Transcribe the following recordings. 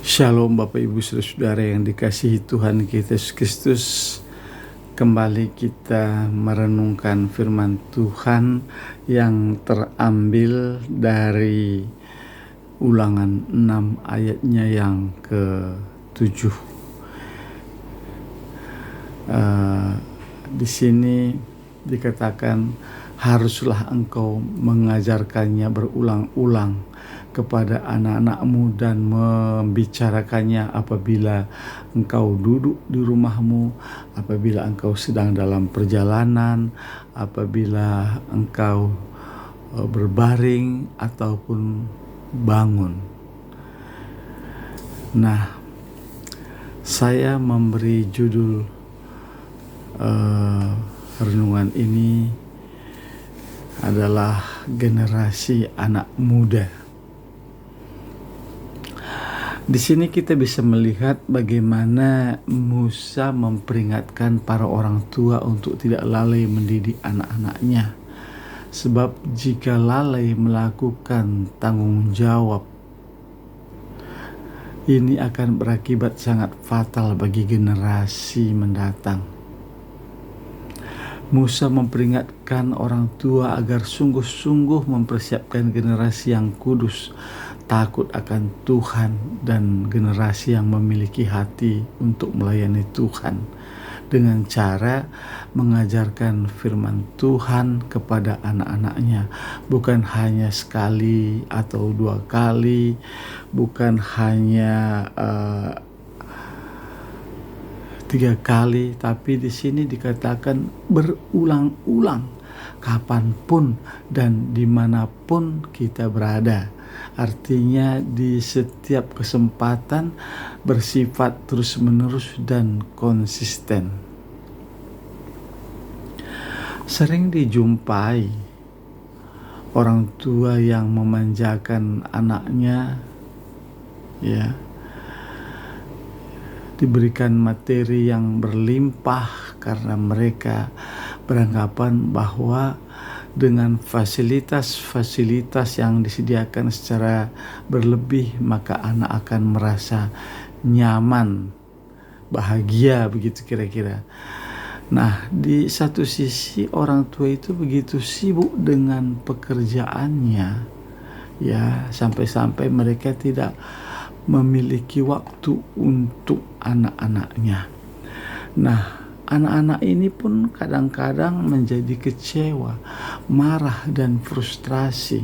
Shalom Bapak Ibu Saudara yang dikasihi Tuhan kita Yesus Kristus. Kembali kita merenungkan firman Tuhan yang terambil dari Ulangan 6 ayatnya yang ke-7. Di sini dikatakan, haruslah engkau mengajarkannya berulang-ulang kepada anak-anakmu dan membicarakannya apabila engkau duduk di rumahmu, apabila engkau sedang dalam perjalanan, apabila engkau berbaring ataupun bangun. Nah, saya memberi judul renungan ini adalah generasi anak muda. Di sini kita bisa melihat bagaimana Musa memperingatkan para orang tua untuk tidak lalai mendidik anak-anaknya. Sebab jika lalai melakukan tanggung jawab, ini akan berakibat sangat fatal bagi generasi mendatang. Musa memperingatkan orang tua agar sungguh-sungguh mempersiapkan generasi yang kudus, takut akan Tuhan, dan generasi yang memiliki hati untuk melayani Tuhan dengan cara mengajarkan firman Tuhan kepada anak-anaknya, bukan hanya sekali atau dua kali, bukan hanya 3 kali, tapi di sini dikatakan berulang-ulang, kapanpun dan dimanapun kita berada. Artinya di setiap kesempatan bersifat terus-menerus dan konsisten. Sering dijumpai orang tua yang memanjakan anaknya, diberikan materi yang berlimpah karena mereka beranggapan bahwa dengan fasilitas-fasilitas yang disediakan secara berlebih, maka anak akan merasa nyaman, bahagia, begitu kira-kira. Nah, di satu sisi orang tua itu begitu sibuk dengan pekerjaannya, sampai-sampai mereka tidak memiliki waktu untuk anak-anaknya. Nah, anak-anak ini pun kadang-kadang menjadi kecewa, marah, dan frustrasi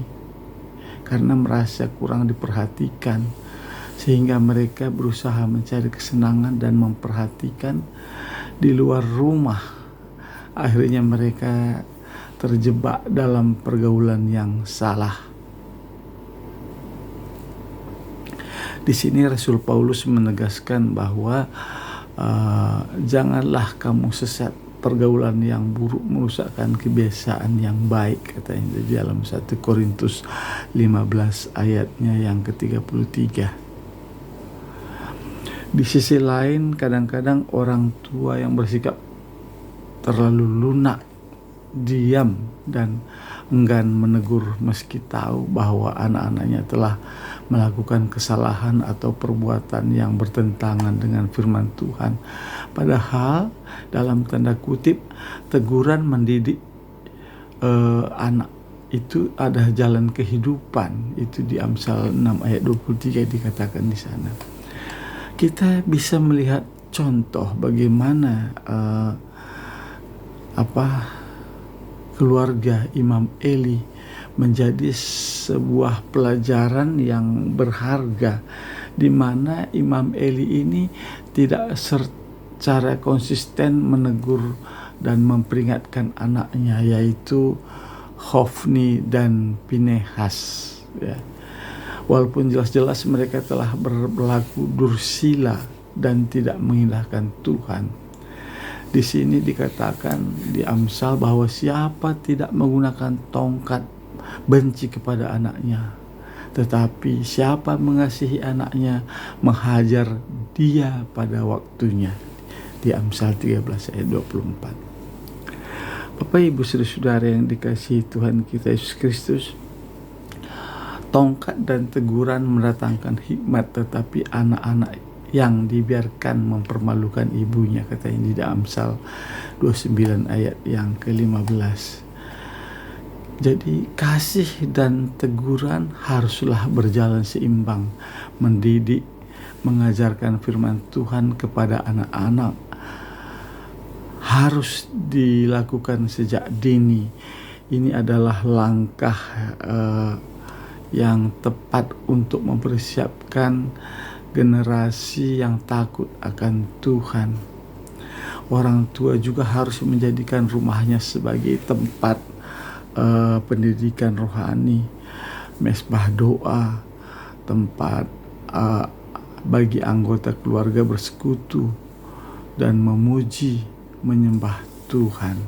karena merasa kurang diperhatikan, sehingga mereka berusaha mencari kesenangan dan memperhatikan di luar rumah. Akhirnya mereka terjebak dalam pergaulan yang salah. Di sini Rasul Paulus menegaskan bahwa janganlah kamu sesat, pergaulan yang buruk merusakkan kebiasaan yang baik, katanya di dalam 1 Korintus 15 ayatnya yang ke-33. Di sisi lain, kadang-kadang orang tua yang bersikap terlalu lunak, diam, dan enggan menegur meski tahu bahwa anak-anaknya telah melakukan kesalahan atau perbuatan yang bertentangan dengan firman Tuhan. Padahal dalam tanda kutip, teguran mendidik anak itu ada jalan kehidupan. Itu di Amsal 6 ayat 23 dikatakan di sana. Kita bisa melihat contoh bagaimana keluarga Imam Eli menjadi sebuah pelajaran yang berharga, di mana Imam Eli ini tidak secara konsisten menegur dan memperingatkan anaknya, yaitu Hofni dan Pinehas. Walaupun jelas-jelas mereka telah berlaku dursila dan tidak mengindahkan Tuhan. Di sini dikatakan di Amsal bahwa siapa tidak menggunakan tongkat benci kepada anaknya, tetapi siapa mengasihi anaknya menghajar dia pada waktunya. Di Amsal 13 ayat 24. Bapak Ibu Saudara yang dikasihi Tuhan kita Yesus Kristus, Tongkat dan teguran mendatangkan hikmat, tetapi anak-anak yang dibiarkan mempermalukan ibunya, katanya di Amsal 29 ayat yang ke-15. Jadi kasih dan teguran haruslah berjalan seimbang, mendidik, mengajarkan firman Tuhan kepada anak-anak harus dilakukan sejak dini. Ini adalah langkah yang tepat untuk mempersiapkan generasi yang takut akan Tuhan. Orang tua juga harus menjadikan rumahnya sebagai tempat pendidikan rohani, mesbah doa, tempat bagi anggota keluarga bersekutu dan memuji, menyembah Tuhan.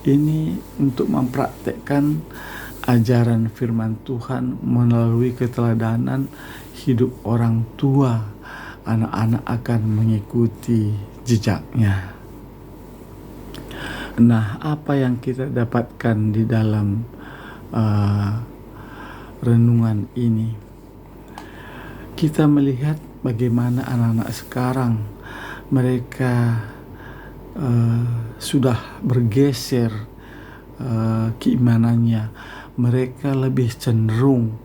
Ini untuk mempraktekkan ajaran firman Tuhan melalui keteladanan hidup orang tua. Anak-anak akan mengikuti jejaknya. Nah, apa yang kita dapatkan di dalam renungan ini? Kita melihat bagaimana anak-anak sekarang mereka sudah bergeser keimanannya. Mereka lebih cenderung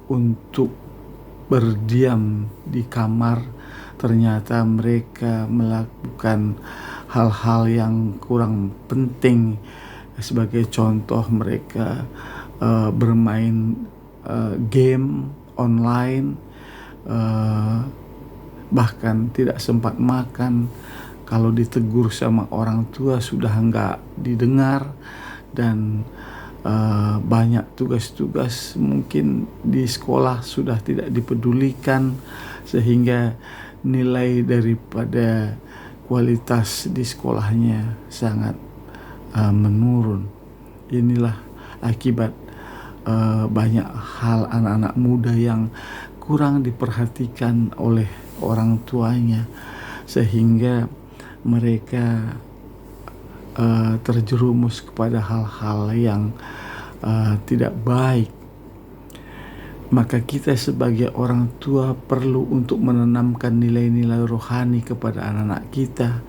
untuk berdiam di kamar. Ternyata mereka melakukan hal-hal yang kurang penting. Sebagai contoh, mereka bermain game online, bahkan tidak sempat makan. Kalau ditegur sama orang tua sudah enggak didengar, dan banyak tugas-tugas mungkin di sekolah sudah tidak dipedulikan, sehingga nilai daripada kualitas di sekolahnya sangat menurun. Inilah akibat banyak hal anak-anak muda yang kurang diperhatikan oleh orang tuanya, sehingga mereka terjerumus kepada hal-hal yang tidak baik. Maka kita sebagai orang tua perlu untuk menanamkan nilai-nilai rohani kepada anak-anak kita.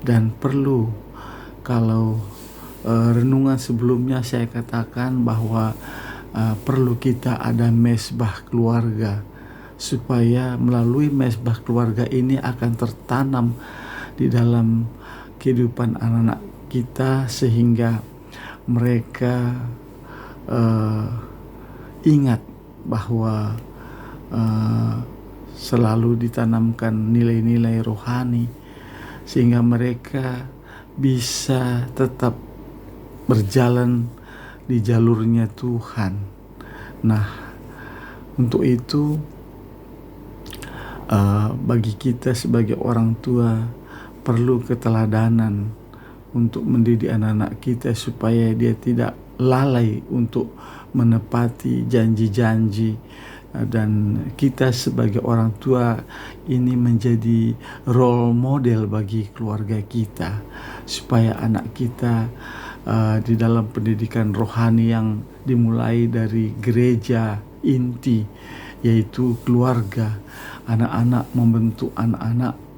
Dan perlu, kalau renungan sebelumnya saya katakan bahwa perlu kita ada mesbah keluarga, supaya melalui mesbah keluarga ini akan tertanam di dalam kehidupan anak-anak kita, sehingga mereka ingat bahwa selalu ditanamkan nilai-nilai rohani, sehingga mereka bisa tetap berjalan di jalurnya Tuhan. Nah, untuk itu bagi kita sebagai orang tua perlu keteladanan untuk mendidik anak-anak kita supaya dia tidak lalai untuk menepati janji-janji, dan kita sebagai orang tua ini menjadi role model bagi keluarga kita, supaya anak kita di dalam pendidikan rohani yang dimulai dari gereja inti, yaitu keluarga, anak-anak membentuk anak-anak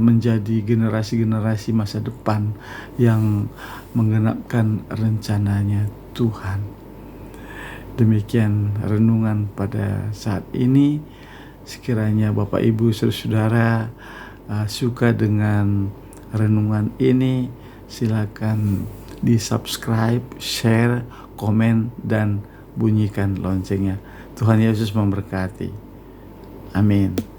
menjadi generasi-generasi masa depan yang menggenapkan rencananya Tuhan. Demikian renungan pada saat ini. Sekiranya Bapak Ibu Saudara suka dengan renungan ini, silakan di subscribe, share, komen, dan bunyikan loncengnya. Tuhan Yesus memberkati. Amin.